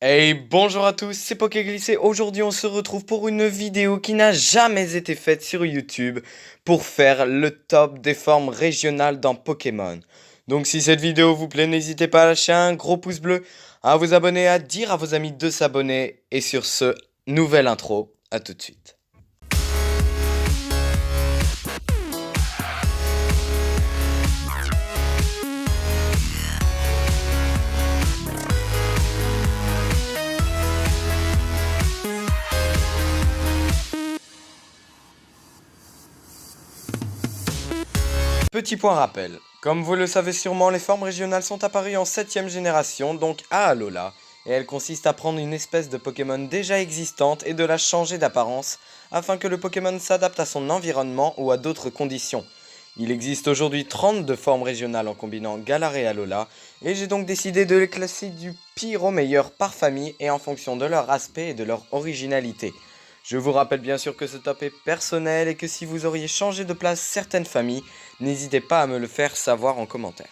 Hey, bonjour à tous, c'est PokéGlissé. Aujourd'hui, on se retrouve pour une vidéo qui n'a jamais été faite sur YouTube pour faire le top des formes régionales dans Pokémon. Donc, si cette vidéo vous plaît, n'hésitez pas à lâcher un gros pouce bleu, à vous abonner, à dire à vos amis de s'abonner. Et sur ce, nouvelle intro, à tout de suite. Petit point rappel. Comme vous le savez sûrement, les formes régionales sont apparues en 7ème génération, donc à Alola, et elles consistent à prendre une espèce de Pokémon déjà existante et de la changer d'apparence, afin que le Pokémon s'adapte à son environnement ou à d'autres conditions. Il existe aujourd'hui 32 formes régionales en combinant Galar et Alola, et j'ai donc décidé de les classer du pire au meilleur par famille et en fonction de leur aspect et de leur originalité. Je vous rappelle bien sûr que ce top est personnel et que si vous auriez changé de place certaines familles, n'hésitez pas à me le faire savoir en commentaire.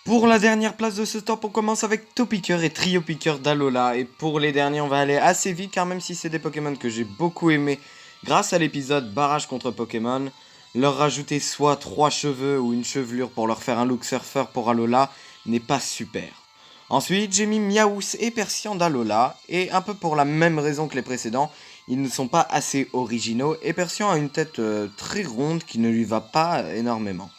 Pour la dernière place de ce top, on commence avec Topiqueur et Triopiqueur d'Alola. Et pour les derniers, on va aller assez vite car même si c'est des Pokémon que j'ai beaucoup aimé grâce à l'épisode Barrage contre Pokémon, leur rajouter soit 3 cheveux ou une chevelure pour leur faire un look surfeur pour Alola n'est pas super. Ensuite, j'ai mis Miaous et Persian d'Alola, et un peu pour la même raison que les précédents, ils ne sont pas assez originaux, et Persian a une tête très ronde qui ne lui va pas énormément.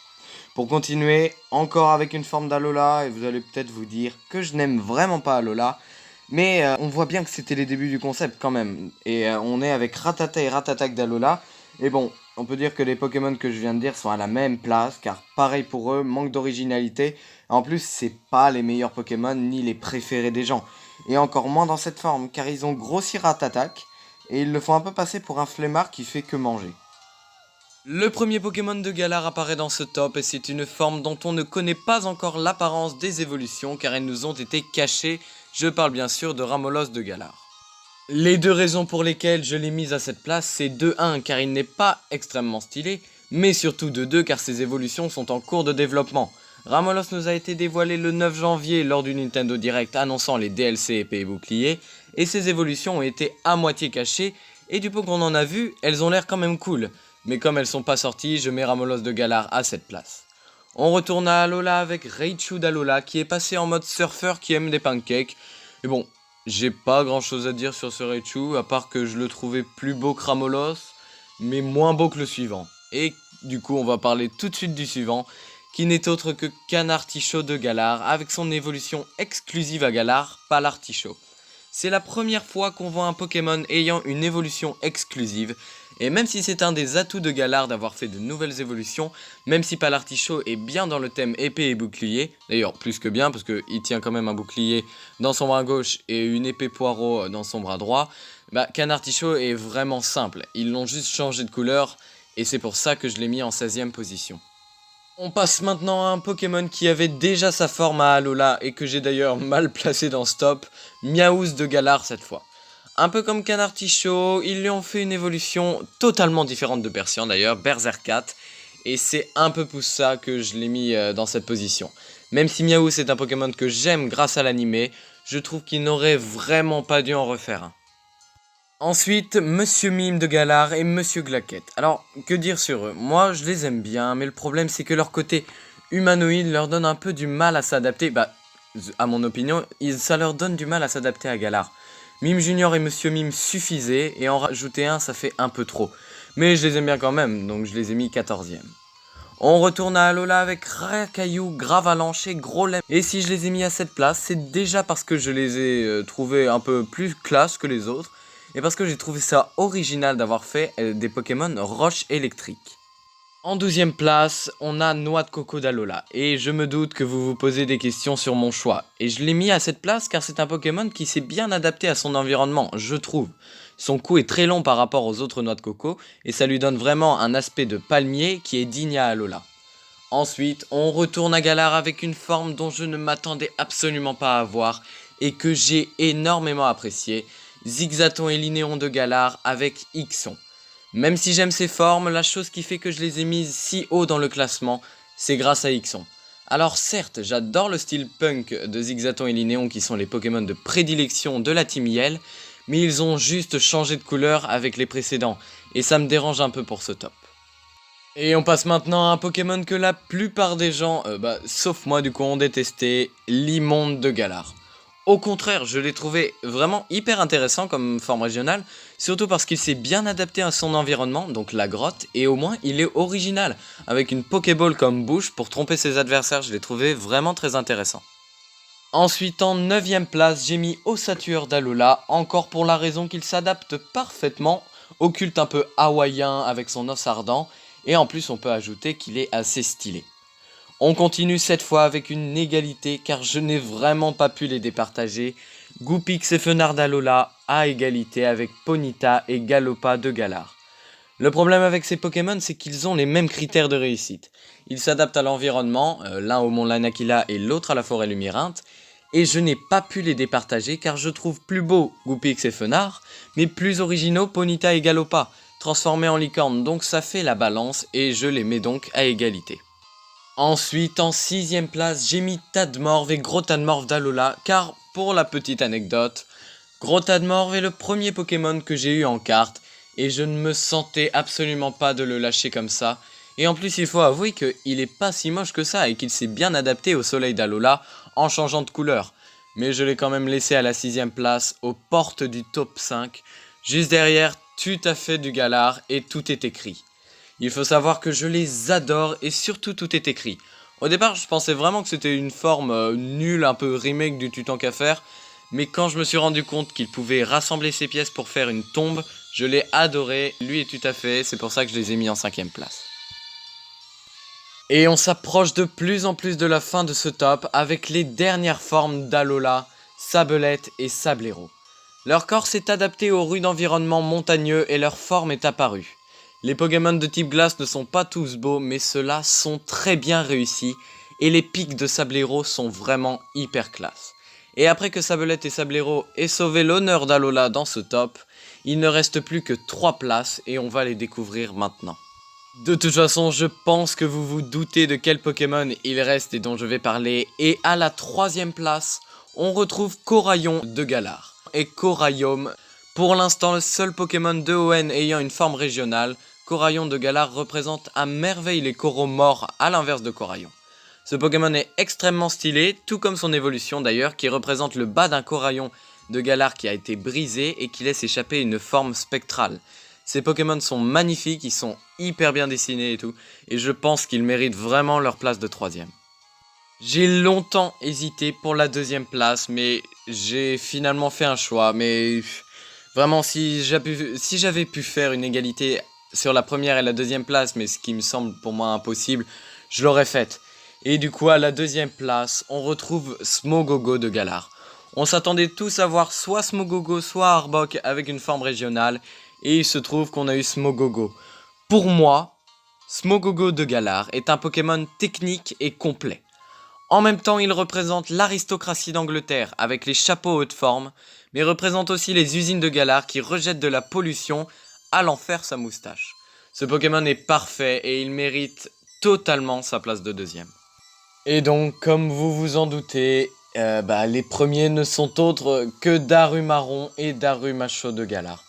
Pour continuer, encore avec une forme d'Alola, et vous allez peut-être vous dire que je n'aime vraiment pas Alola, mais on voit bien que c'était les débuts du concept quand même, et on est avec Rattata et Rattatak d'Alola, et bon, on peut dire que les Pokémon que je viens de dire sont à la même place, car pareil pour eux, manque d'originalité. En plus, c'est pas les meilleurs Pokémon ni les préférés des gens. Et encore moins dans cette forme, car ils ont grossi Rattatak, et ils le font un peu passer pour un flemmard qui fait que manger. Le premier Pokémon de Galar apparaît dans ce top, et c'est une forme dont on ne connaît pas encore l'apparence des évolutions, car elles nous ont été cachées. Je parle bien sûr de Ramolos de Galar. Les deux raisons pour lesquelles je l'ai mise à cette place, c'est de 1 car il n'est pas extrêmement stylé, mais surtout de 2 car ses évolutions sont en cours de développement. Ramolos nous a été dévoilé le 9 janvier lors du Nintendo Direct annonçant les DLC épée et bouclier, et ses évolutions ont été à moitié cachées, et du peu qu'on en a vu, elles ont l'air quand même cool. Mais comme elles sont pas sorties, je mets Ramolos de Galar à cette place. On retourne à Alola avec Raichu d'Alola qui est passé en mode surfeur qui aime des pancakes, et bon, j'ai pas grand chose à dire sur ce Raichu, à part que je le trouvais plus beau que Ramolos, mais moins beau que le suivant. Et du coup, on va parler tout de suite du suivant, qui n'est autre que Canartichaud de Galar, avec son évolution exclusive à Galar, Palartichaud. C'est la première fois qu'on voit un Pokémon ayant une évolution exclusive, et même si c'est un des atouts de Galar d'avoir fait de nouvelles évolutions, même si Palartichaud est bien dans le thème épée et bouclier, d'ailleurs plus que bien parce qu'il tient quand même un bouclier dans son bras gauche et une épée poireau dans son bras droit, Canartichaud est vraiment simple, ils l'ont juste changé de couleur et c'est pour ça que je l'ai mis en 16ème position. On passe maintenant à un Pokémon qui avait déjà sa forme à Alola et que j'ai d'ailleurs mal placé dans ce top, Miaous de Galar cette fois. Un peu comme Canartichaud, ils lui ont fait une évolution totalement différente de Persian d'ailleurs, Berserkat, et c'est un peu pour ça que je l'ai mis dans cette position. Même si Miaous est un Pokémon que j'aime grâce à l'animé, je trouve qu'il n'aurait vraiment pas dû en refaire un. Ensuite, Monsieur Mime de Galar et Monsieur Glaquette. Alors, que dire sur eux? Moi, je les aime bien, mais le problème c'est que leur côté humanoïde leur donne un peu du mal à s'adapter. À mon opinion, ça leur donne du mal à s'adapter à Galar. Mime Junior et Monsieur Mime suffisaient, et en rajouter un, ça fait un peu trop. Mais je les aime bien quand même, donc je les ai mis 14ème. On retourne à Alola avec Racaillou, Gravalanche et Grolem. Et si je les ai mis à cette place, c'est déjà parce que je les ai trouvés un peu plus classe que les autres, et parce que j'ai trouvé ça original d'avoir fait des Pokémon roche électrique. En 12ème place, on a Noix de Coco d'Alola, et je me doute que vous vous posez des questions sur mon choix. Et je l'ai mis à cette place car c'est un Pokémon qui s'est bien adapté à son environnement, je trouve. Son cou est très long par rapport aux autres Noix de Coco, et ça lui donne vraiment un aspect de palmier qui est digne à Alola. Ensuite, on retourne à Galar avec une forme dont je ne m'attendais absolument pas à voir, et que j'ai énormément apprécié, Zigzaton et Linéon de Galar avec Ixon. Même si j'aime ces formes, la chose qui fait que je les ai mises si haut dans le classement, c'est grâce à Ixon. Alors certes, j'adore le style punk de Zigzaton et Linéon qui sont les Pokémon de prédilection de la Team Yell, mais ils ont juste changé de couleur avec les précédents, et ça me dérange un peu pour ce top. Et on passe maintenant à un Pokémon que la plupart des gens, sauf moi du coup, ont détesté, l'Immonde de Galar. Au contraire, je l'ai trouvé vraiment hyper intéressant comme forme régionale, surtout parce qu'il s'est bien adapté à son environnement, donc la grotte, et au moins il est original, avec une Pokéball comme bouche pour tromper ses adversaires, je l'ai trouvé vraiment très intéressant. Ensuite, en 9ème place, j'ai mis Ossature d'Alola, encore pour la raison qu'il s'adapte parfaitement au culte un peu hawaïen avec son os ardent, et en plus on peut ajouter qu'il est assez stylé. On continue cette fois avec une égalité car je n'ai vraiment pas pu les départager. Goupix et Fenard d'Alola à égalité avec Ponyta et Galopa de Galar. Le problème avec ces Pokémon, c'est qu'ils ont les mêmes critères de réussite. Ils s'adaptent à l'environnement, l'un au mont Lanakila et l'autre à la forêt Lumyrinthe, et je n'ai pas pu les départager car je trouve plus beau Goupix et Fenard, mais plus originaux Ponyta et Galopa, transformés en licorne, donc ça fait la balance et je les mets donc à égalité. Ensuite, en 6ème place, j'ai mis Tadmorve et Grotadmorve d'Alola, car pour la petite anecdote, Grotadmorve est le premier Pokémon que j'ai eu en carte, et je ne me sentais absolument pas de le lâcher comme ça. Et en plus, il faut avouer qu'il est pas si moche que ça, et qu'il s'est bien adapté au soleil d'Alola en changeant de couleur. Mais je l'ai quand même laissé à la 6ème place, aux portes du top 5, juste derrière tout à fait du Galar, et tout est écrit. Il faut savoir que je les adore et surtout tout est écrit. Au départ, je pensais vraiment que c'était une forme nulle, un peu remake du Tutankafer, mais quand je me suis rendu compte qu'il pouvait rassembler ses pièces pour faire une tombe, je l'ai adoré, lui est tout à fait, c'est pour ça que je les ai mis en 5ème place. Et on s'approche de plus en plus de la fin de ce top avec les dernières formes d'Alola, Sablette et Sablero. Leur corps s'est adapté au rude environnement montagneux et leur forme est apparue. Les Pokémon de type glace ne sont pas tous beaux, mais ceux-là sont très bien réussis, et les pics de Sablero sont vraiment hyper classe. Et après que Sablette et Sablero aient sauvé l'honneur d'Alola dans ce top, il ne reste plus que 3 places, et on va les découvrir maintenant. De toute façon, je pense que vous vous doutez de quel Pokémon il reste et dont je vais parler, et à la 3ème place, on retrouve Coraillon de Galar. Et Coraillum, pour l'instant le seul Pokémon de ON ayant une forme régionale, Coraillon de Galar représente à merveille les coraux morts à l'inverse de Coraillon. Ce Pokémon est extrêmement stylé, tout comme son évolution d'ailleurs, qui représente le bas d'un Coraillon de Galar qui a été brisé et qui laisse échapper une forme spectrale. Ces Pokémon sont magnifiques, ils sont hyper bien dessinés et tout, et je pense qu'ils méritent vraiment leur place de 3ème. J'ai longtemps hésité pour la 2ème place, mais j'ai finalement fait un choix, mais vraiment si j'avais pu faire une égalité sur la 1ère et la 2ème place, mais ce qui me semble pour moi impossible, je l'aurais faite. Et du coup à la 2ème place, on retrouve Smogogo de Galar. On s'attendait tous à voir soit Smogogo, soit Arbok avec une forme régionale, et il se trouve qu'on a eu Smogogo. Pour moi, Smogogo de Galar est un Pokémon technique et complet. En même temps, il représente l'aristocratie d'Angleterre avec les chapeaux haute forme, mais représente aussi les usines de Galar qui rejettent de la pollution, allant faire sa moustache. Ce Pokémon est parfait et il mérite totalement sa place de 2ème. Et donc, comme vous vous en doutez, les premiers ne sont autres que Darumaron et Darumacho de Galar.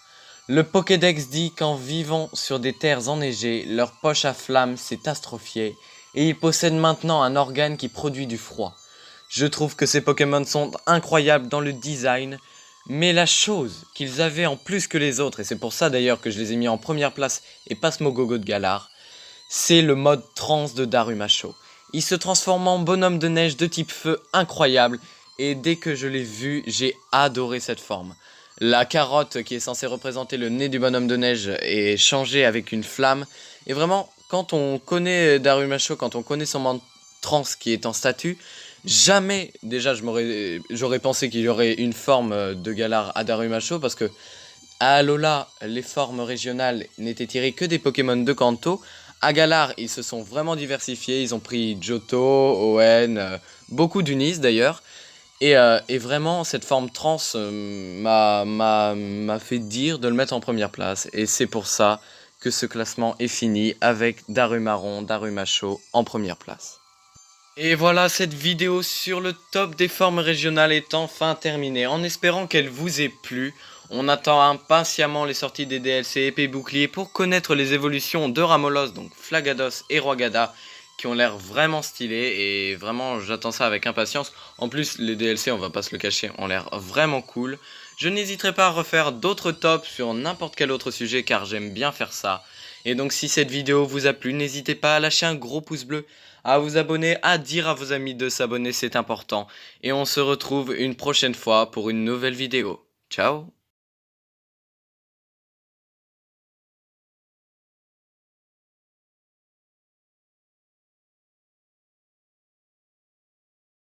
Le Pokédex dit qu'en vivant sur des terres enneigées, leur poche à flamme s'est astrophiée et ils possèdent maintenant un organe qui produit du froid. Je trouve que ces Pokémon sont incroyables dans le design, mais la chose qu'ils avaient en plus que les autres, et c'est pour ça d'ailleurs que je les ai mis en 1ère place et pas Smogogo de Galar, c'est le mode trans de Darumacho. Il se transforme en bonhomme de neige de type feu incroyable, et dès que je l'ai vu, j'ai adoré cette forme. La carotte qui est censée représenter le nez du bonhomme de neige est changée avec une flamme, et vraiment, quand on connaît Darumacho, quand on connaît son mode trans qui est en statue, jamais, déjà j'aurais pensé qu'il y aurait une forme de Galar à Darumacho, parce que à Alola, les formes régionales n'étaient tirées que des Pokémon de Kanto. À Galar, ils se sont vraiment diversifiés, ils ont pris Johto, Owen, beaucoup d'Unis d'ailleurs. Et vraiment, cette forme trans m'a fait dire de le mettre en 1ère place. Et c'est pour ça que ce classement est fini avec Darumaron, Darumacho en 1ère place. Et voilà, cette vidéo sur le top des formes régionales est enfin terminée. En espérant qu'elle vous ait plu, on attend impatiemment les sorties des DLC épée bouclier pour connaître les évolutions de Ramolos, donc Flagados et Roigada, qui ont l'air vraiment stylés et vraiment j'attends ça avec impatience. En plus, les DLC, on va pas se le cacher, ont l'air vraiment cool. Je n'hésiterai pas à refaire d'autres tops sur n'importe quel autre sujet car j'aime bien faire ça. Et donc si cette vidéo vous a plu, n'hésitez pas à lâcher un gros pouce bleu, à vous abonner, à dire à vos amis de s'abonner, c'est important. Et on se retrouve une prochaine fois pour une nouvelle vidéo. Ciao!